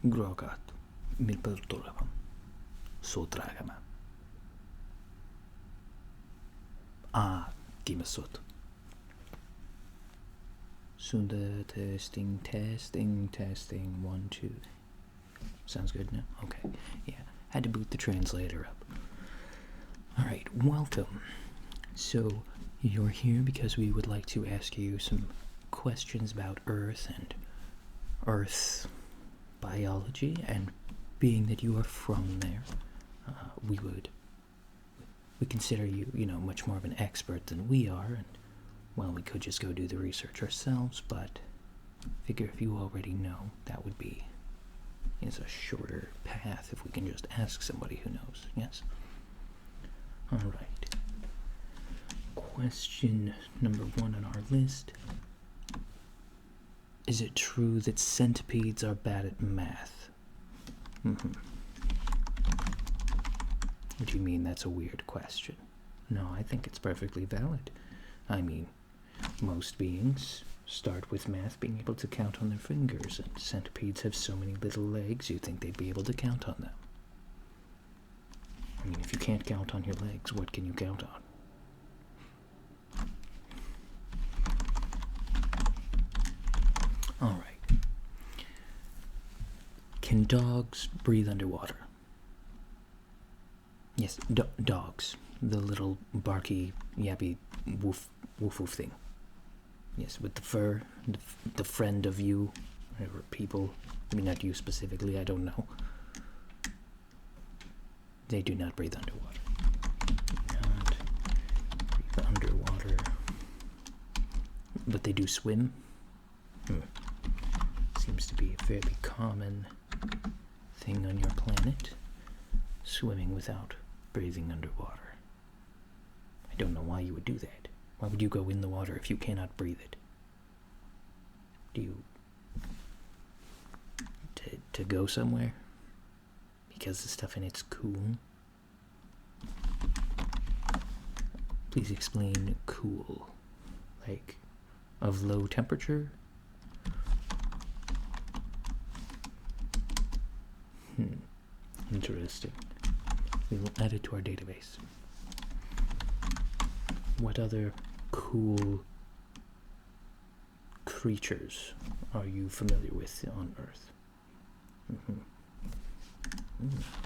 Grogat, milpel tulevan, sutraagama. Kimasut. Sunda testing, 1, 2. Sounds good now? Okay, yeah. Had to boot the translator up. Alright, welcome. So, you're here because we would like to ask you some questions about Earth and Earth biology, and being that you are from there, we consider you, much more of an expert than we are, and, well, we could just go do the research ourselves, but figure if you already know, that would be a shorter path if we can just ask somebody who knows, yes? Alright. Question number 1 on our list. Is it true that centipedes are bad at math? What do you mean that's a weird question? No, I think it's perfectly valid. I mean, most beings start with math being able to count on their fingers, and centipedes have so many little legs you'd think they'd be able to count on them. I mean, if you can't count on your legs, what can you count on? Alright. Can dogs breathe underwater? Yes, dogs. The little barky, yappy, woof thing. Yes, with the fur, the friend of you, or people. I mean, not you specifically, I don't know. They do not breathe underwater. Not breathe underwater. But they do swim. Seems to be a fairly common thing on your planet. Swimming without breathing underwater. I don't know why you would do that. Why would you go in the water if you cannot breathe it? Do you... to go somewhere? Because the stuff in it's cool? Please explain cool. Like, of low temperature? Interesting. We will add it to our database. What other cool creatures are you familiar with on Earth?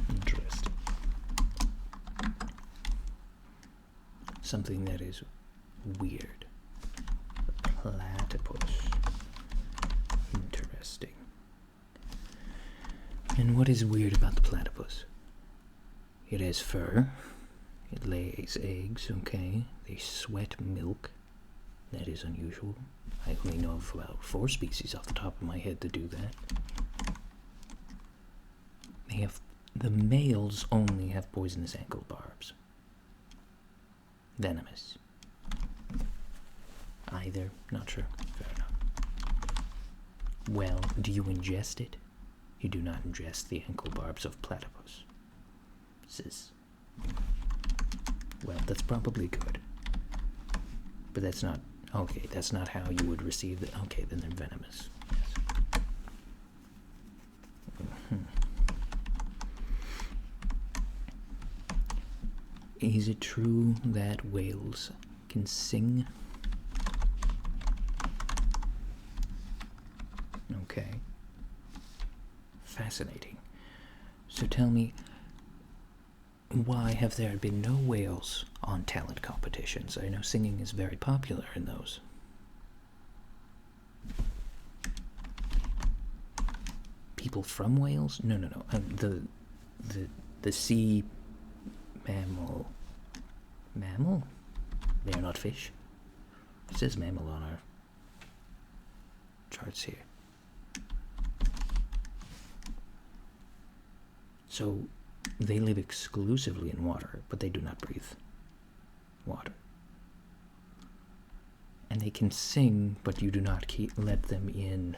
Interesting. Something that is weird. The platypus. Interesting. And what is weird about the platypus? It has fur. It lays eggs, okay. They sweat milk. That is unusual. I only know of about 4 species off the top of my head that do that. The males only have poisonous ankle barbs. Venomous. Either, not sure. Fair enough. Well, do you ingest it? You do not ingest the ankle barbs of platypus. Well, that's probably good. But that's not... Okay, that's not how you would receive the... Okay, then they're venomous. Yes. Is it true that whales can sing? Okay. Fascinating. So tell me, why have there been no whales on talent competitions? I know singing is very popular in those. People from Wales? No. The sea mammal. Mammal? They are not fish. It says mammal on our charts here. So, they live exclusively in water, but they do not breathe water. And they can sing, but you do not let them in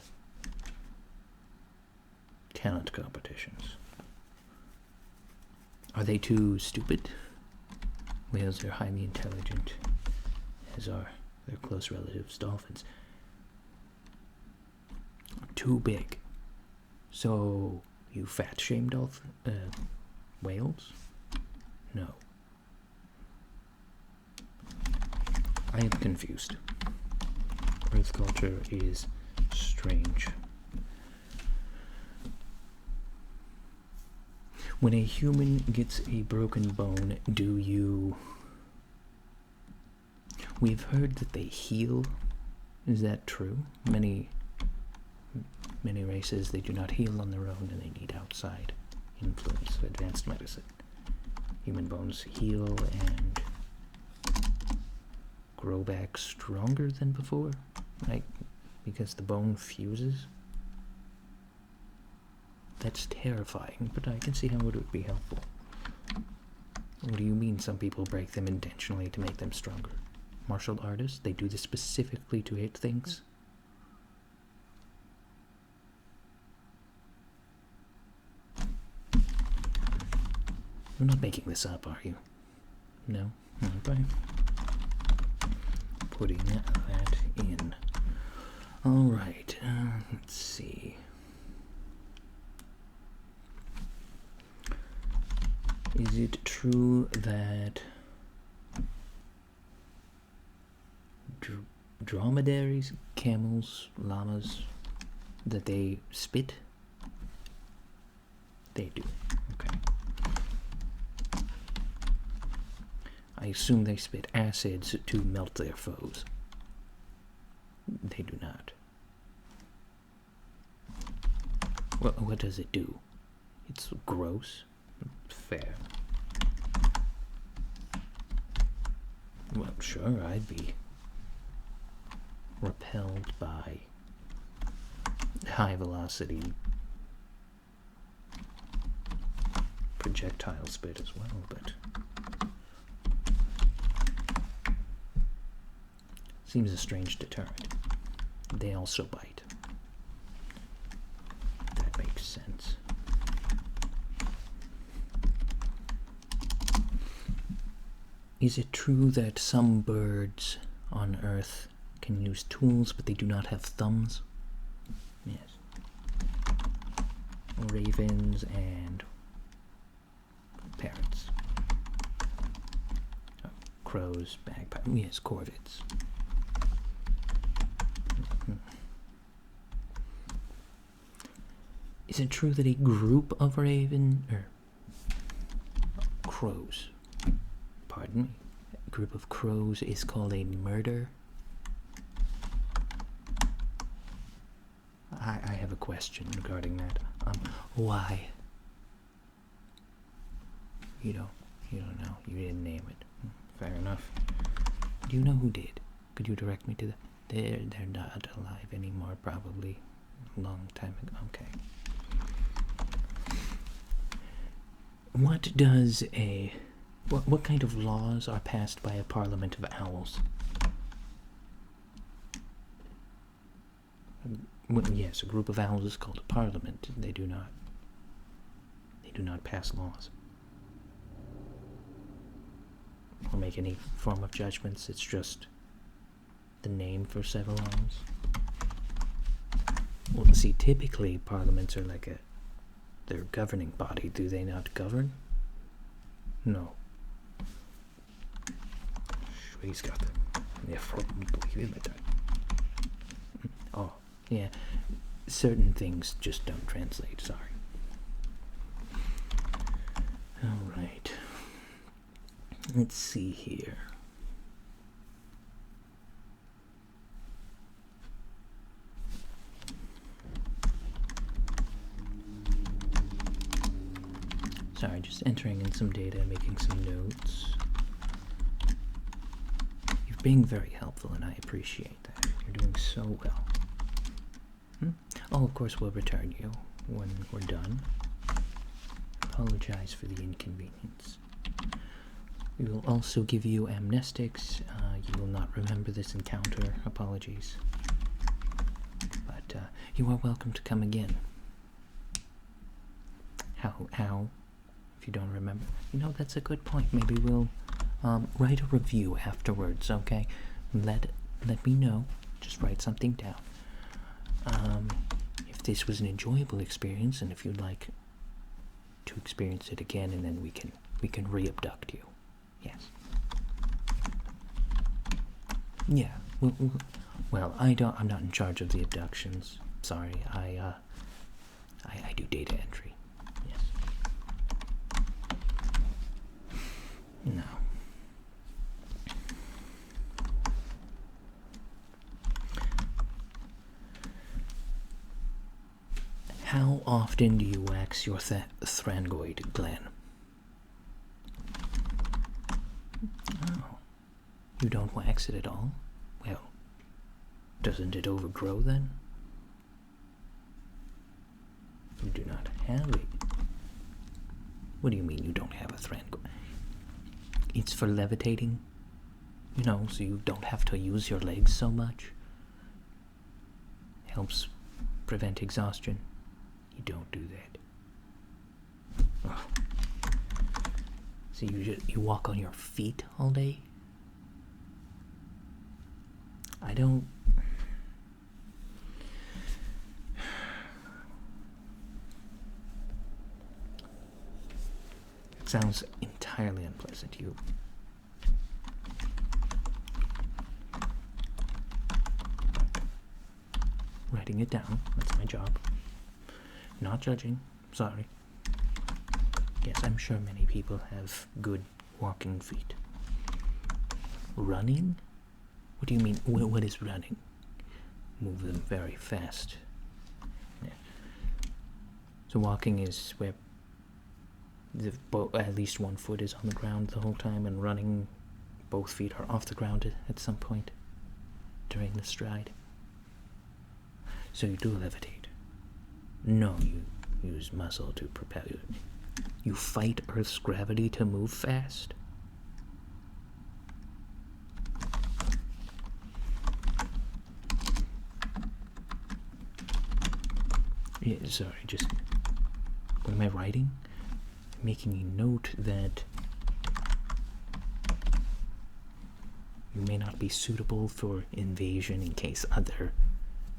talent competitions. Are they too stupid? Whales are highly intelligent, as are their close relatives, dolphins. Too big. So, You fat-shamed whales? No. I am confused. Earth culture is strange. When a human gets a broken bone, do you... We've heard that they heal. Is that true? Many races, they do not heal on their own and they need outside influence of advanced medicine. Human bones heal and grow back stronger than before, right? Because the bone fuses. That's terrifying, but I can see how it would be helpful. What do you mean some people break them intentionally to make them stronger? Martial artists, they do this specifically to hit things? You're not making this up, are you? No? Okay. Putting that in. Alright, let's see. Is it true that dromedaries, camels, llamas, that they spit? They do. Okay. I assume they spit acids to melt their foes. They do not. What does it do? It's gross. Fair. Well, sure, I'd be repelled by high velocity projectile spit as well, but seems a strange deterrent. They also bite. That makes sense. Is it true that some birds on Earth can use tools, but they do not have thumbs? Yes. Ravens and parrots. Crows, bagpipes, yes, corvids. Is it true that a group of crows, pardon me, a group of crows is called a murder? I have a question regarding that. Why? You don't know. You didn't name it. Fair enough. Do you know who did? Could you direct me to that? They're not alive anymore, probably. A long time ago. Okay. What does what kind of laws are passed by a parliament of owls? Well, yes, a group of owls is called a parliament. They do not pass laws or make any form of judgments. It's just the name for several owls. Well, see, typically parliaments are like their governing body. Do they not govern? No. Oh, yeah. Certain things just don't translate, sorry. Alright. Let's see here. Sorry, just entering in some data, making some notes. You're being very helpful, and I appreciate that. You're doing so well. Oh, of course, we'll return you when we're done. Apologize for the inconvenience. We will also give you amnestics. You will not remember this encounter. Apologies. But you are welcome to come again. How? If you don't remember. You know, that's a good point. Maybe we'll write a review afterwards, okay? Let me know. Just write something down. If this was an enjoyable experience, and if you'd like to experience it again, and then we can re-abduct you. Yes. Yeah. Well, I'm not in charge of the abductions. Sorry, I do data entry. Yes. No. How often do you wax your thrangoid gland? Oh. You don't wax it at all? Well, doesn't it overgrow then? You do not have it. What do you mean you don't have a thrangoid? It's for levitating, you know, so you don't have to use your legs so much. Helps prevent exhaustion. You don't do that. Oh. So you walk on your feet all day? I don't... It sounds entirely unpleasant. You... Writing it down. That's my job. Not judging. Sorry. Yes, I'm sure many people have good walking feet. Running? What do you mean? What is running? Move them very fast. Yeah. So walking is where at least one foot is on the ground the whole time, and running, both feet are off the ground at some point during the stride. So you do levitate. No, you use muscle to propel you. You fight Earth's gravity to move fast? Yeah, sorry, just... What am I writing? Making a note that you may not be suitable for invasion in case other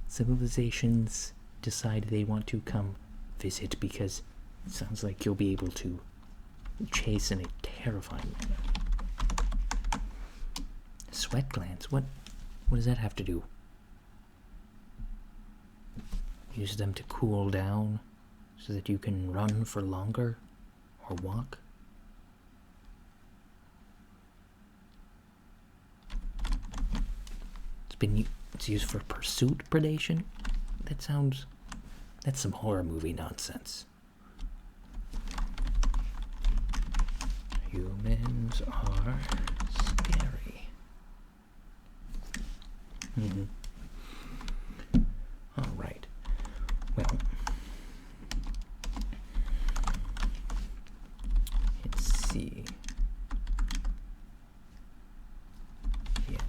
civilizations decide they want to come visit, because it sounds like you'll be able to chase in a terrifying manner. Sweat glands? What does that have to do? Use them to cool down so that you can run for longer or walk? It's used for pursuit predation? That's some horror movie nonsense. Humans are scary. All right. Well, let's see. Yes.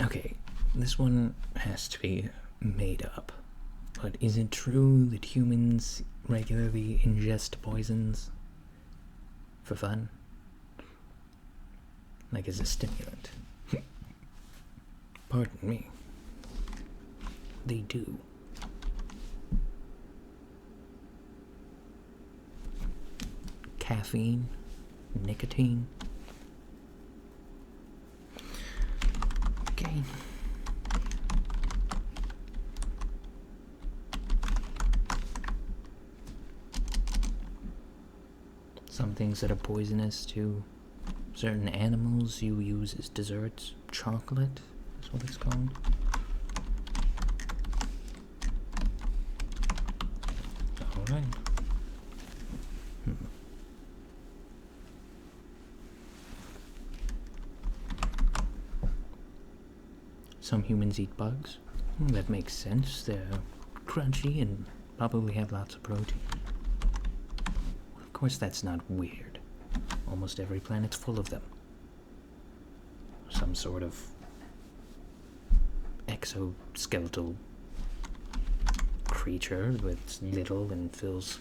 Okay, this one has to be made up. But is it true that humans regularly ingest poisons for fun? Like as a stimulant? Pardon me. They do. Caffeine, nicotine. Okay. Some things that are poisonous to certain animals you use as desserts. Chocolate is what it's called. Alright. Some humans eat bugs. That makes sense. They're crunchy and probably have lots of protein. Of course, that's not weird. Almost every planet's full of them. Some sort of exoskeletal creature that's little and fills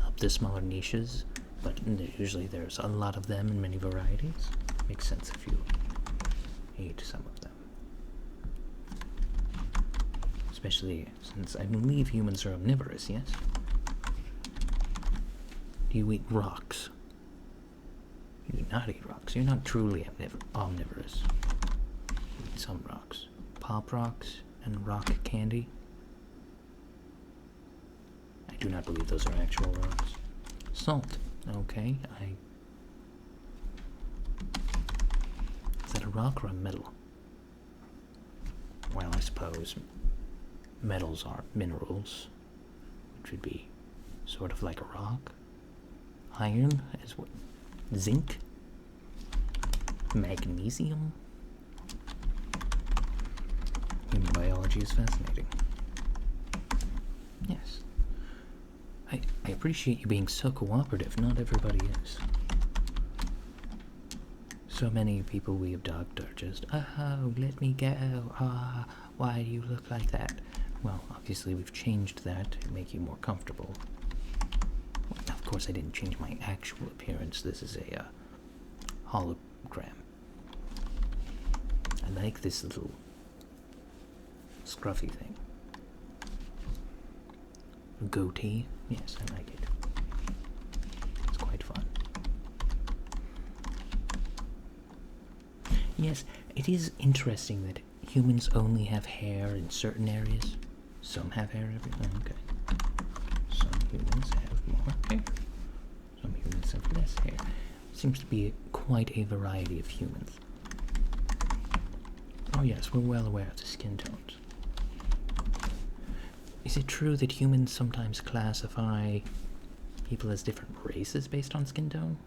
up the smaller niches, but usually there's a lot of them in many varieties. Makes sense if you ate some of them. Especially since I believe humans are omnivorous, yes? Do you eat rocks? You do not eat rocks. You're not truly omnivorous. You eat some rocks. Pop rocks and rock candy. I do not believe those are actual rocks. Salt. Okay, Is that a rock or a metal? Well, I suppose metals are minerals, which would be sort of like a rock. Iron is what? Zinc? Magnesium? Human biology is fascinating. Yes. I appreciate you being so cooperative. Not everybody is. So many people we abduct are just, oh, let me go. Why do you look like that? Well, obviously we've changed that to make you more comfortable. Well, of course I didn't change my actual appearance. This is a hologram. I like this little scruffy thing. A goatee? Yes, I like it. It's quite fun. Yes, it is interesting that humans only have hair in certain areas. Some have hair everywhere. Okay. Some humans have more hair. Some humans have less hair. Seems to be quite a variety of humans. Oh yes, we're well aware of the skin tones. Is it true that humans sometimes classify people as different races based on skin tone?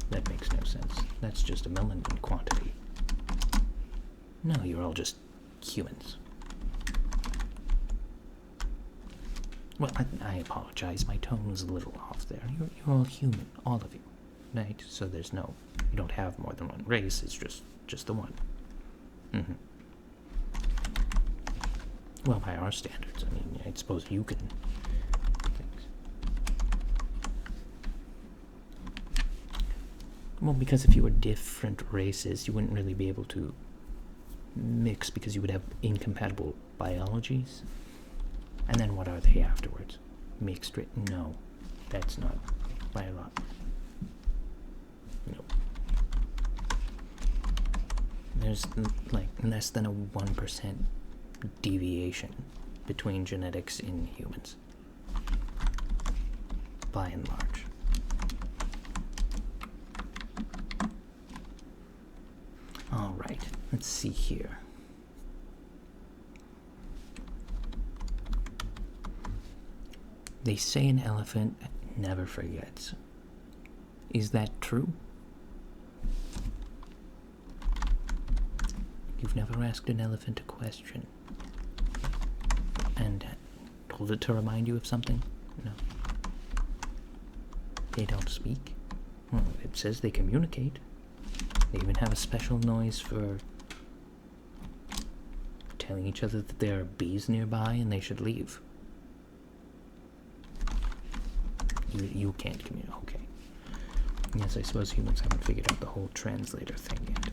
That makes no sense. That's just a melanin quantity. No, you're all just humans. Well, I apologize. My tone was a little off there. You're all human, all of you, right? So there's no, you don't have more than one race. It's just the one. Mm-hmm. Well, by our standards, I mean, I suppose you can do things. Well, because if you were different races, you wouldn't really be able to mix because you would have incompatible biologies. And then what are they afterwards? Mixed race? No, that's not by a lot. No. There's like less than a 1% deviation between genetics in humans, by and large. All right, let's see here. They say an elephant never forgets. Is that true? You've never asked an elephant a question and told it to remind you of something? No. They don't speak? Well, it says they communicate. They even have a special noise for telling each other that there are bees nearby and they should leave. You can't communicate. Okay. Yes, I suppose humans haven't figured out the whole translator thing yet.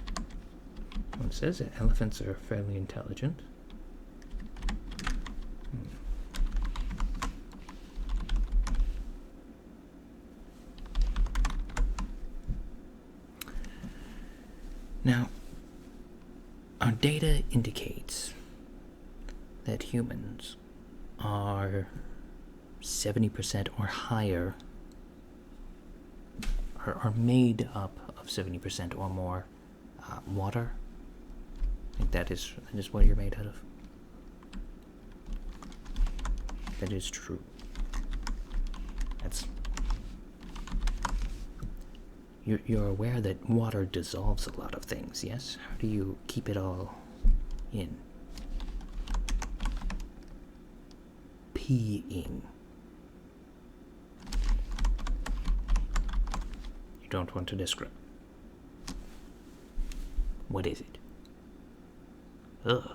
Well, it says that elephants are fairly intelligent. Now, our data indicates that humans are 70% or higher, are made up of 70% or more water. I think that is what you're made out of. That is true. That's... You're aware that water dissolves a lot of things, yes? How do you keep it all in? Peeing. You don't want to describe. What is it? Ugh.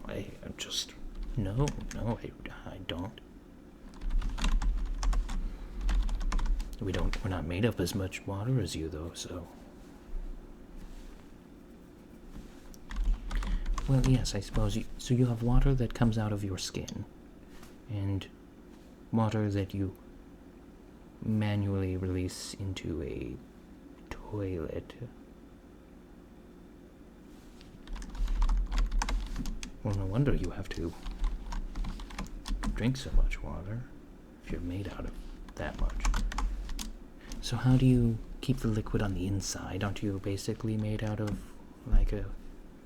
I just... No, I don't. We're not made of as much water as you, though, so. Well, yes, I suppose so you have water that comes out of your skin, and water that you manually release into a toilet. Well, no wonder you have to drink so much water if you're made out of that much. So how do you keep the liquid on the inside? Aren't you basically made out of like a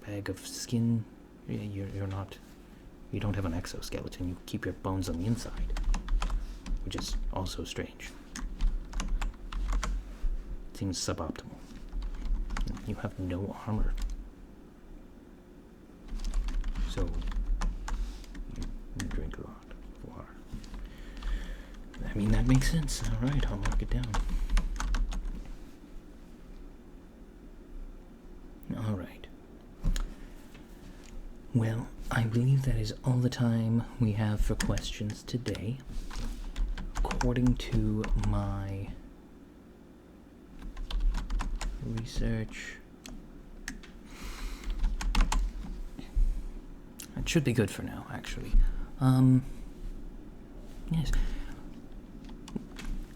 bag of skin? You're not. You don't have an exoskeleton. You keep your bones on the inside, which is also strange. Seems suboptimal. You have no armor. So, you drink a lot of water. I mean, that makes sense. Alright, I'll mark it down. Alright. Well, I believe that is all the time we have for questions today. According to my research, it should be good for now, actually. Yes.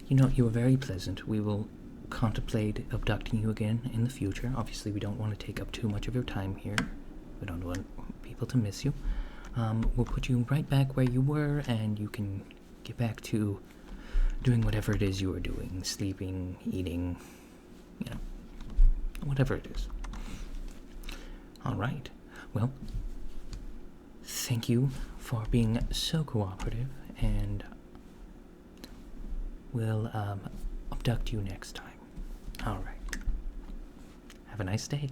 You know, you were very pleasant. We will contemplate abducting you again in the future. Obviously, we don't want to take up too much of your time here. We don't want people to miss you. We'll put you right back where you were, and you can get back to doing whatever it is you were doing. Sleeping, eating, you know, whatever it is. Alright. Well, thank you for being so cooperative, and we'll abduct you next time. Alright. Have a nice day.